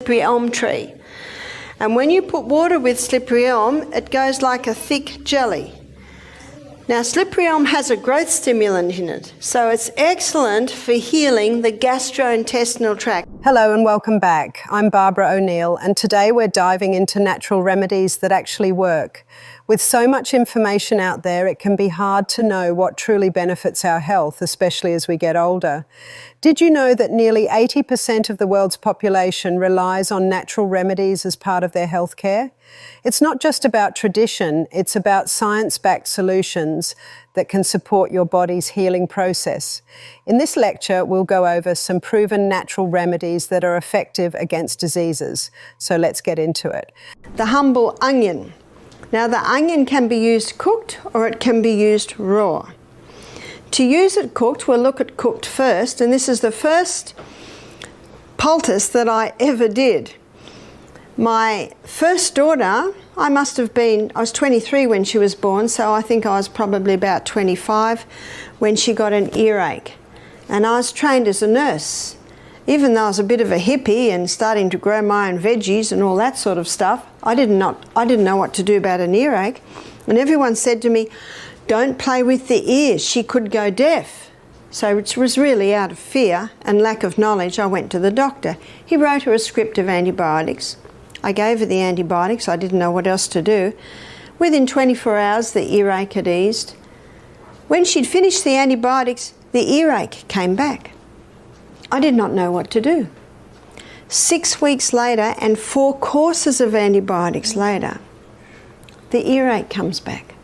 slippery elm tree. And when you put water with slippery elm, it goes like a thick jelly. Now, slippery elm has a growth stimulant in it, so it's excellent for healing the gastrointestinal tract. Hello and welcome back. I'm Barbara O'Neill, and today we're diving into natural remedies that actually work. With so much information out there, it can be hard to know what truly benefits our health, especially as we get older. Did you know that nearly 80% of the world's population relies on natural remedies as part of their healthcare? It's not just about tradition, it's about science-backed solutions that can support your body's healing process. In this lecture, we'll go over some proven natural remedies that are effective against diseases. So let's get into it. The humble onion. Now, the onion can be used cooked or it can be used raw. To use it cooked, we'll look at cooked first, and this is the first poultice that I ever did. My first daughter, I was 23 when she was born, so I think I was probably about 25 when she got an earache. And I was trained as a nurse. Even though I was a bit of a hippie and starting to grow my own veggies and all that sort of stuff, I didn't know what to do about an earache. And everyone said to me, "Don't play with the ears, she could go deaf." So it was really out of fear and lack of knowledge, I went to the doctor. He wrote her a script of antibiotics. I gave her the antibiotics, I didn't know what else to do. Within 24 hours, the earache had eased. When she'd finished the antibiotics, the earache came back. I did not know what to do. 6 weeks later and 4 courses of antibiotics later, the earache comes back.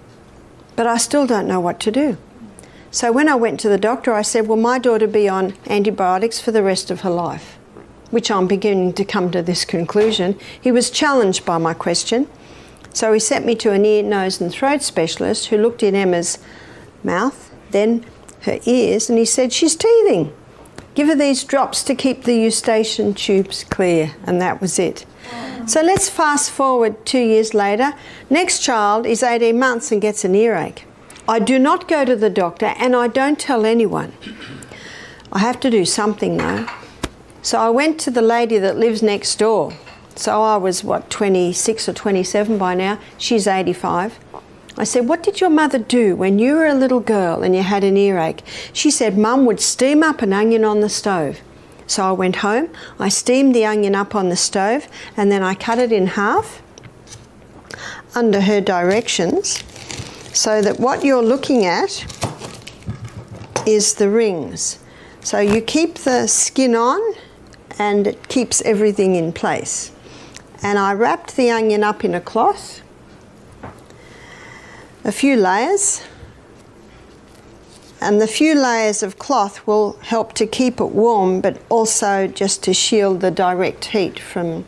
But I still don't know what to do. So when I went to the doctor, I said, will my daughter be on antibiotics for the rest of her life? Which I'm beginning to come to this conclusion. He was challenged by my question. So he sent me to an ear, nose and throat specialist who looked in Emma's mouth, then her ears, and he said, she's teething. Give her these drops to keep the eustachian tubes clear, and that was it. So let's fast forward 2 years later. Next child is 18 months and gets an earache. I do not go to the doctor and I don't tell anyone. I have to do something though. So I went to the lady that lives next door. So I was, 26 or 27 by now. She's 85. I said, what did your mother do when you were a little girl and you had an earache? She said, Mum would steam up an onion on the stove. So I went home, I steamed the onion up on the stove, and then I cut it in half under her directions, so that what you're looking at is the rings. So you keep the skin on and it keeps everything in place. And I wrapped the onion up in a cloth, a few layers, and the few layers of cloth will help to keep it warm, but also just to shield the direct heat from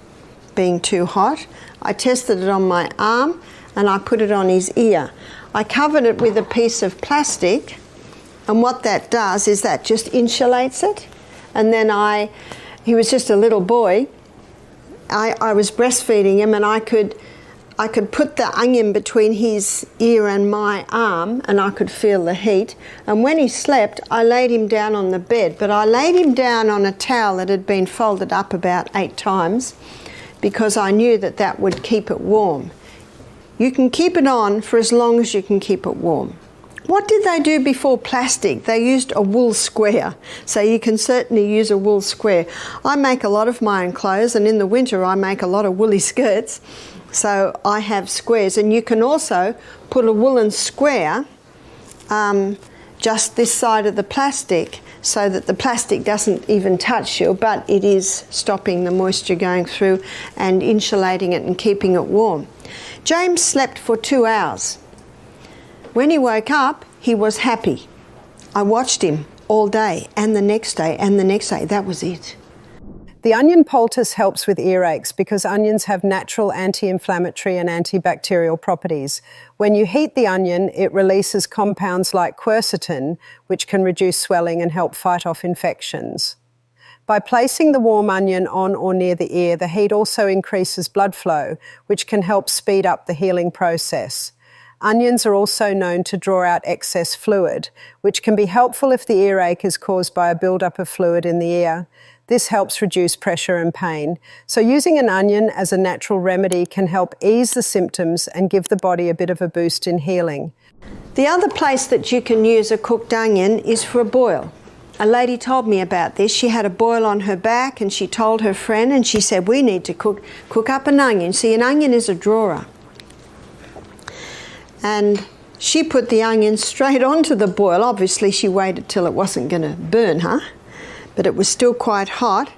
being too hot. I tested it on my arm and I put it on his ear. I covered it with a piece of plastic, and what that does is that just insulates it. And then he was just a little boy, I was breastfeeding him, and I could put the onion between his ear and my arm, and I could feel the heat. And when he slept, I laid him down on the bed, but I laid him down on a towel that had been folded up about 8 times because I knew that that would keep it warm. You can keep it on for as long as you can keep it warm. What did they do before plastic? They used a wool square. So you can certainly use a wool square. I make a lot of my own clothes, and in the winter I make a lot of woolly skirts. So I have squares, and you can also put a woolen square just this side of the plastic so that the plastic doesn't even touch you, but it is stopping the moisture going through and insulating it and keeping it warm. James slept for 2 hours. When he woke up, he was happy. I watched him all day and the next day and the next day. That was it. The onion poultice helps with earaches because onions have natural anti-inflammatory and antibacterial properties. When you heat the onion, it releases compounds like quercetin, which can reduce swelling and help fight off infections. By placing the warm onion on or near the ear, the heat also increases blood flow, which can help speed up the healing process. Onions are also known to draw out excess fluid, which can be helpful if the earache is caused by a buildup of fluid in the ear. This helps reduce pressure and pain. So using an onion as a natural remedy can help ease the symptoms and give the body a bit of a boost in healing. The other place that you can use a cooked onion is for a boil. A lady told me about this. She had a boil on her back and she told her friend and she said, we need to cook up an onion. See, an onion is a drawer. And she put the onion straight onto the boil. Obviously she waited till it wasn't going to burn her, but it was still quite hot.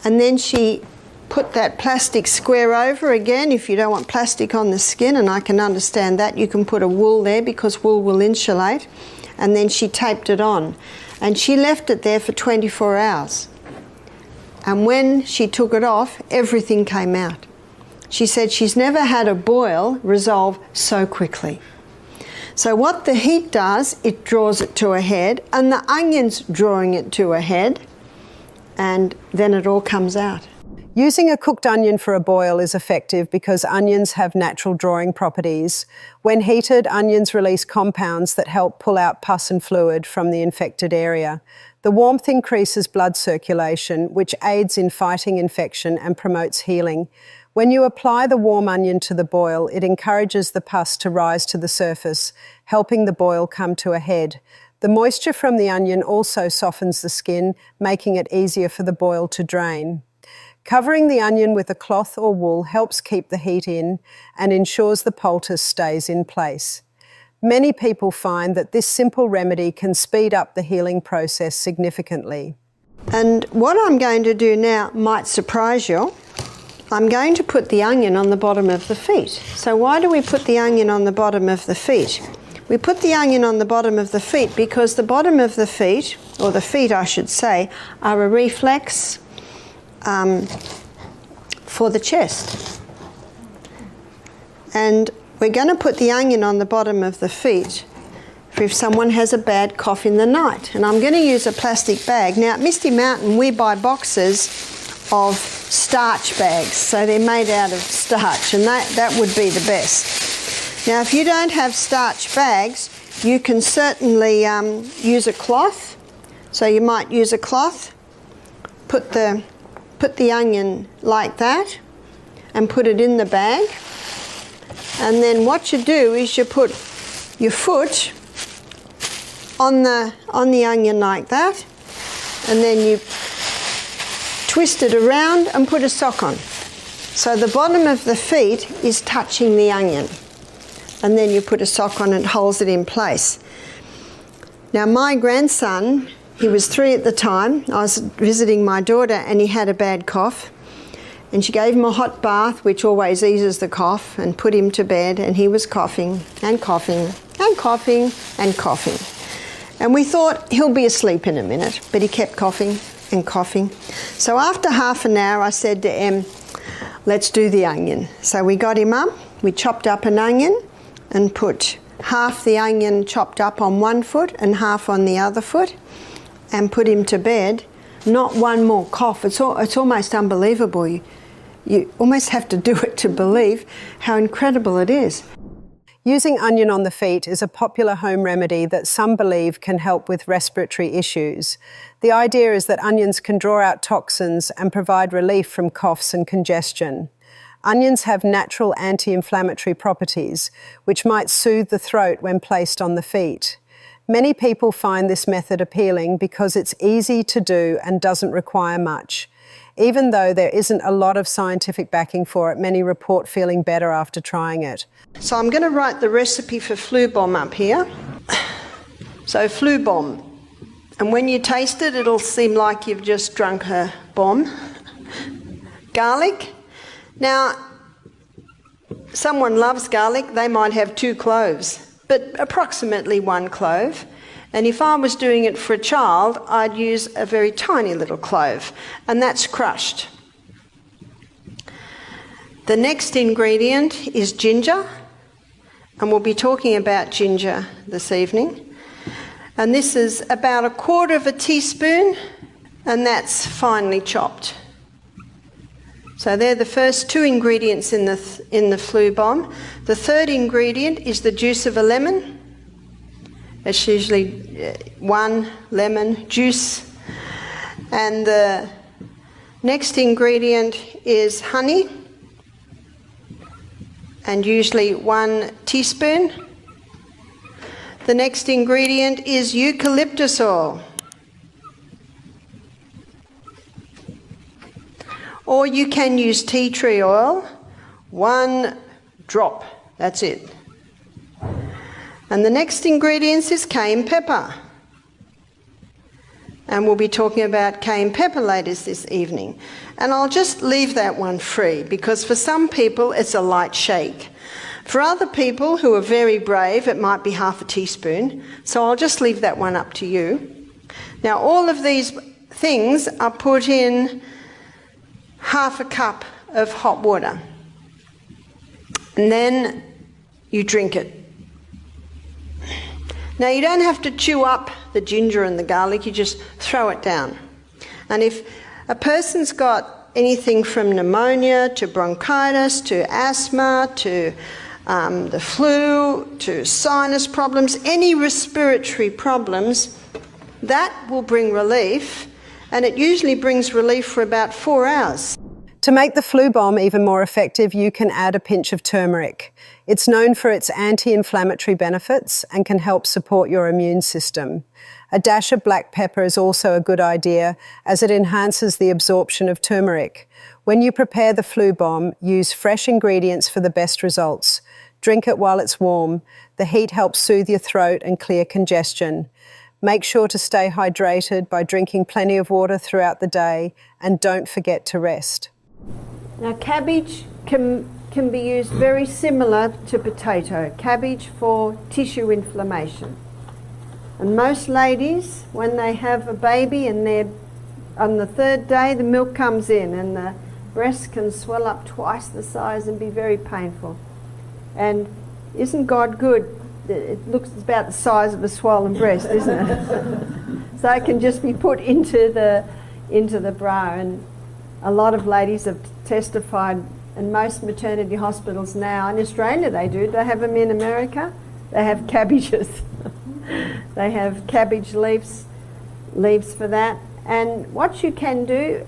And then she put that plastic square over again. If you don't want plastic on the skin, and I can understand that, you can put a wool there because wool will insulate. And then she taped it on. And she left it there for 24 hours. And when she took it off, everything came out. She said she's never had a boil resolve so quickly. So what the heat does, it draws it to a head, and the onion's drawing it to a head, and then it all comes out. Using a cooked onion for a boil is effective because onions have natural drawing properties. When heated, onions release compounds that help pull out pus and fluid from the infected area. The warmth increases blood circulation, which aids in fighting infection and promotes healing. When you apply the warm onion to the boil, it encourages the pus to rise to the surface, helping the boil come to a head. The moisture from the onion also softens the skin, making it easier for the boil to drain. Covering the onion with a cloth or wool helps keep the heat in and ensures the poultice stays in place. Many people find that this simple remedy can speed up the healing process significantly. And what I'm going to do now might surprise you. I'm going to put the onion on the bottom of the feet. So why do we put the onion on the bottom of the feet? We put the onion on the bottom of the feet because the bottom of the feet, or the feet I should say, are a reflex for the chest. And we're going to put the onion on the bottom of the feet for if someone has a bad cough in the night. And I'm going to use a plastic bag. Now at Misty Mountain we buy boxes of starch bags, so they're made out of starch, and that would be the best. Now if you don't have starch bags, you can certainly use a cloth. So you might use a cloth, put the onion like that and put it in the bag, and then what you do is you put your foot on the onion like that, and then you twist it around and put a sock on. So the bottom of the feet is touching the onion, and then you put a sock on and it holds it in place. Now my grandson, he was 3 at the time. I was visiting my daughter and he had a bad cough. And she gave him a hot bath, which always eases the cough, and put him to bed, and he was coughing and coughing and coughing and coughing. And we thought he'll be asleep in a minute, but he kept coughing and coughing. So after half an hour I said to Em, let's do the onion. So we got him up, we chopped up an onion and put half the onion chopped up on one foot and half on the other foot, and put him to bed. Not one more cough. It's almost unbelievable. You almost have to do it to believe how incredible it is. Using onion on the feet is a popular home remedy that some believe can help with respiratory issues. The idea is that onions can draw out toxins and provide relief from coughs and congestion. Onions have natural anti-inflammatory properties, which might soothe the throat when placed on the feet. Many people find this method appealing because it's easy to do and doesn't require much. Even though there isn't a lot of scientific backing for it, many report feeling better after trying it. So I'm going to write the recipe for flu bomb up here. So flu bomb. And when you taste it, it'll seem like you've just drunk a bomb. Garlic. Now, someone loves garlic, they might have 2 cloves. But approximately 1 clove. And if I was doing it for a child, I'd use a very tiny little clove, and that's crushed. The next ingredient is ginger, and we'll be talking about ginger this evening. And this is about 1/4 teaspoon, and that's finely chopped. So they're the first 2 ingredients in the flu bomb. The third ingredient is the juice of a lemon. It's usually 1 lemon juice. And the Next ingredient is honey, and usually 1 teaspoon. The next ingredient is eucalyptus oil. Or you can use tea tree oil, 1 drop, that's it. And the next ingredient is cayenne pepper. And we'll be talking about cayenne pepper later this evening. And I'll just leave that one free because for some people it's a light shake. For other people who are very brave, it might be half a teaspoon. So I'll just leave that one up to you. Now all of these things are put in half a cup of hot water. And then you drink it. Now you don't have to chew up the ginger and the garlic, you just throw it down. And if a person's got anything from pneumonia to bronchitis to asthma to the flu to sinus problems, any respiratory problems, that will bring relief, and it usually brings relief for about 4 hours. To make the flu bomb even more effective, you can add a pinch of turmeric. It's known for its anti-inflammatory benefits and can help support your immune system. A dash of black pepper is also a good idea as it enhances the absorption of turmeric. When you prepare the flu bomb, use fresh ingredients for the best results. Drink it while it's warm. The heat helps soothe your throat and clear congestion. Make sure to stay hydrated by drinking plenty of water throughout the day, and don't forget to rest. Now cabbage can be used very similar to potato. Cabbage for tissue inflammation. And most ladies, when they have a baby and they're on the 3rd day, the milk comes in and the breasts can swell up twice the size and be very painful. And isn't God good? It looks about the size of a swollen breast, isn't it? So it can just be put into the bra, and a lot of ladies have testified, and most maternity hospitals now, in Australia they have them in America, they have cabbages. They have cabbage leaves for that. And what you can do,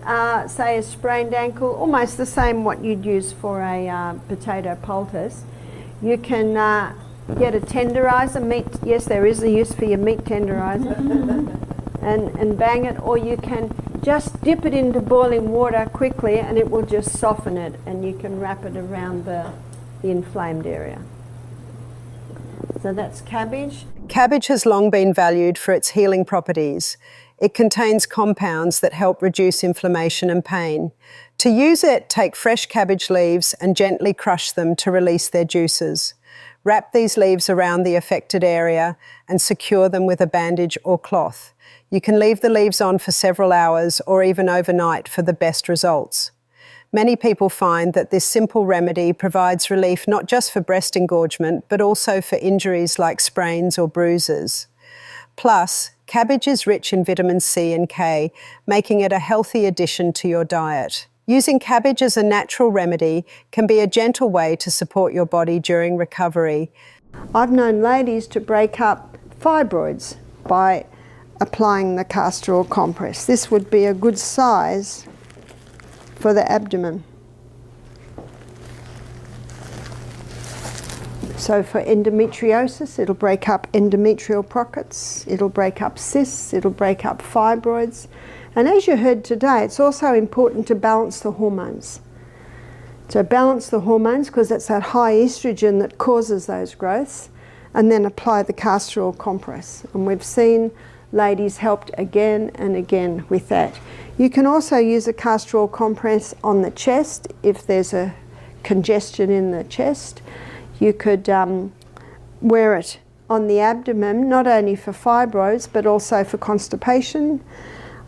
say a sprained ankle, almost the same what you'd use for a potato poultice, you can get a tenderizer, meat, yes there is a use for your meat tenderizer, and bang it, or you can just dip it into boiling water quickly and it will just soften it, and you can wrap it around the inflamed area. So that's cabbage. Cabbage has long been valued for its healing properties. It contains compounds that help reduce inflammation and pain. To use it, take fresh cabbage leaves and gently crush them to release their juices. Wrap these leaves around the affected area and secure them with a bandage or cloth. You can leave the leaves on for several hours or even overnight for the best results. Many people find that this simple remedy provides relief not just for breast engorgement, but also for injuries like sprains or bruises. Plus, cabbage is rich in vitamin C and K, making it a healthy addition to your diet. Using cabbage as a natural remedy can be a gentle way to support your body during recovery. I've known ladies to break up fibroids by applying the castor oil compress. This would be a good size for the abdomen. So for endometriosis, it'll break up endometrial pockets, it'll break up cysts, it'll break up fibroids. And as you heard today, it's also important to balance the hormones. So balance the hormones, because that's that high estrogen that causes those growths, and then apply the castor oil compress. And we've seen ladies helped again and again with that. You can also use a castor oil compress on the chest if there's a congestion in the chest. You could wear it on the abdomen, not only for fibroids but also for constipation.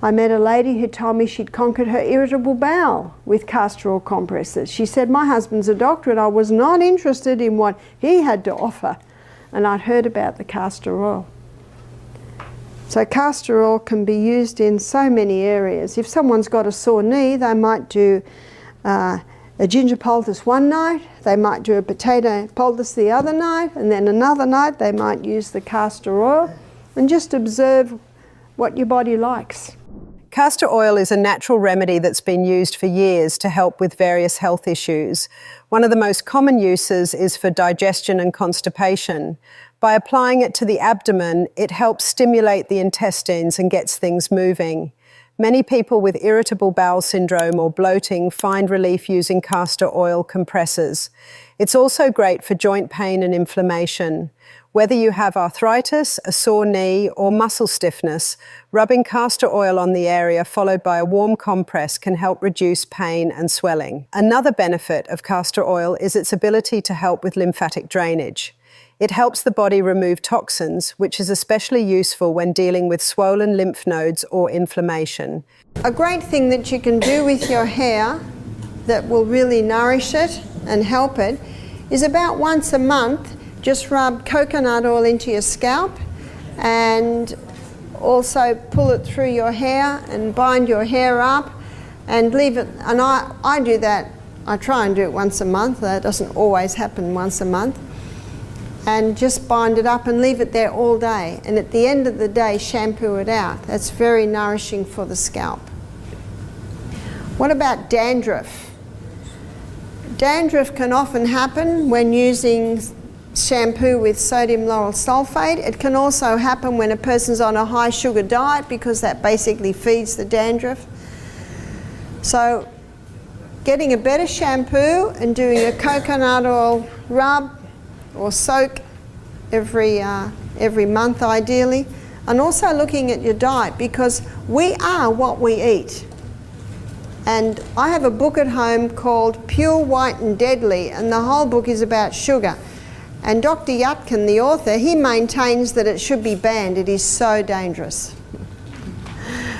I met a lady who told me she'd conquered her irritable bowel with castor oil compresses. She said, my husband's a doctor and I was not interested in what he had to offer. And I'd heard about the castor oil. So castor oil can be used in so many areas. If someone's got a sore knee, they might do a ginger poultice one night, they might do a potato poultice the other night, and then another night they might use the castor oil, and just observe what your body likes. Castor oil is a natural remedy that's been used for years to help with various health issues. One of the most common uses is for digestion and constipation. By applying it to the abdomen, it helps stimulate the intestines and gets things moving. Many people with irritable bowel syndrome or bloating find relief using castor oil compresses. It's also great for joint pain and inflammation. Whether you have arthritis, a sore knee, or muscle stiffness, rubbing castor oil on the area followed by a warm compress can help reduce pain and swelling. Another benefit of castor oil is its ability to help with lymphatic drainage. It helps the body remove toxins, which is especially useful when dealing with swollen lymph nodes or inflammation. A great thing that you can do with your hair that will really nourish it and help it is about once a month, just rub coconut oil into your scalp and also pull it through your hair and bind your hair up and leave it. And I do that, I try and do it once a month. That doesn't always happen once a month. And just bind it up and leave it there all day. And at the end of the day, shampoo it out. That's very nourishing for the scalp. What about dandruff? Dandruff can often happen when using shampoo with sodium lauryl sulfate. It can also happen when a person's on a high sugar diet because that basically feeds the dandruff. So getting a better shampoo and doing a coconut oil rub or soak every month ideally, and also looking at your diet because we are what we eat. And I have a book at home called Pure, White and Deadly, and the whole book is about sugar. And Dr. Yatkin, the author, he maintains that it should be banned. It is so dangerous.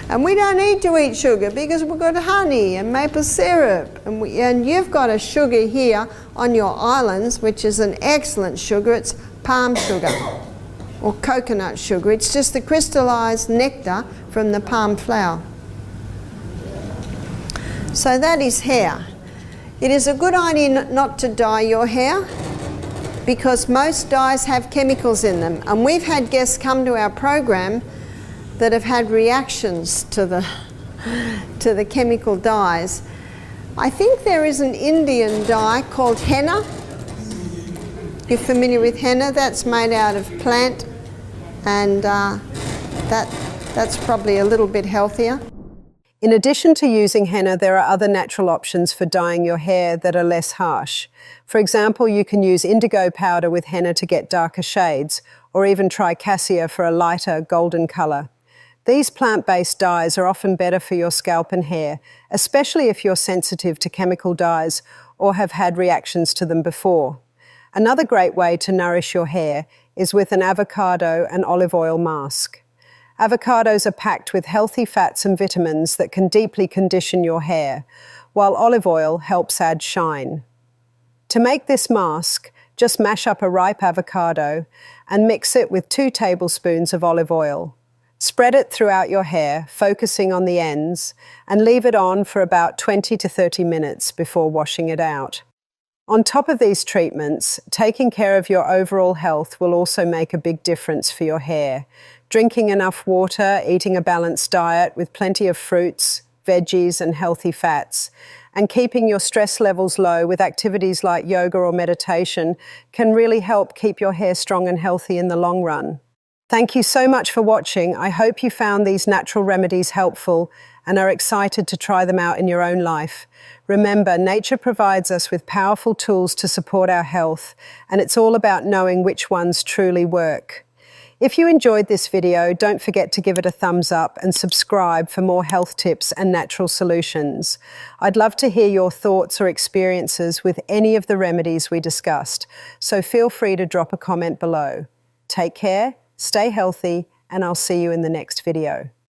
And we don't need to eat sugar because we've got honey and maple syrup. And you've got a sugar here on your islands, which is an excellent sugar. It's palm sugar or coconut sugar. It's just the crystallized nectar from the palm flower. So that is hair. It is a good idea not to dye your hair, because most dyes have chemicals in them. And we've had guests come to our program that have had reactions to the chemical dyes. I think there is an Indian dye called henna. You're familiar with henna? That's made out of plant, and that's probably a little bit healthier. In addition to using henna, there are other natural options for dyeing your hair that are less harsh. For example, you can use indigo powder with henna to get darker shades, or even try cassia for a lighter golden colour. These plant-based dyes are often better for your scalp and hair, especially if you're sensitive to chemical dyes or have had reactions to them before. Another great way to nourish your hair is with an avocado and olive oil mask. Avocados are packed with healthy fats and vitamins that can deeply condition your hair, while olive oil helps add shine. To make this mask, just mash up a ripe avocado and mix it with 2 tablespoons of olive oil. Spread it throughout your hair, focusing on the ends, and leave it on for about 20 to 30 minutes before washing it out. On top of these treatments, taking care of your overall health will also make a big difference for your hair. Drinking enough water, eating a balanced diet with plenty of fruits, veggies and healthy fats, and keeping your stress levels low with activities like yoga or meditation can really help keep your hair strong and healthy in the long run. Thank you so much for watching. I hope you found these natural remedies helpful and are excited to try them out in your own life. Remember, nature provides us with powerful tools to support our health, and it's all about knowing which ones truly work. If you enjoyed this video, don't forget to give it a thumbs up and subscribe for more health tips and natural solutions. I'd love to hear your thoughts or experiences with any of the remedies we discussed, so feel free to drop a comment below. Take care, stay healthy, and I'll see you in the next video.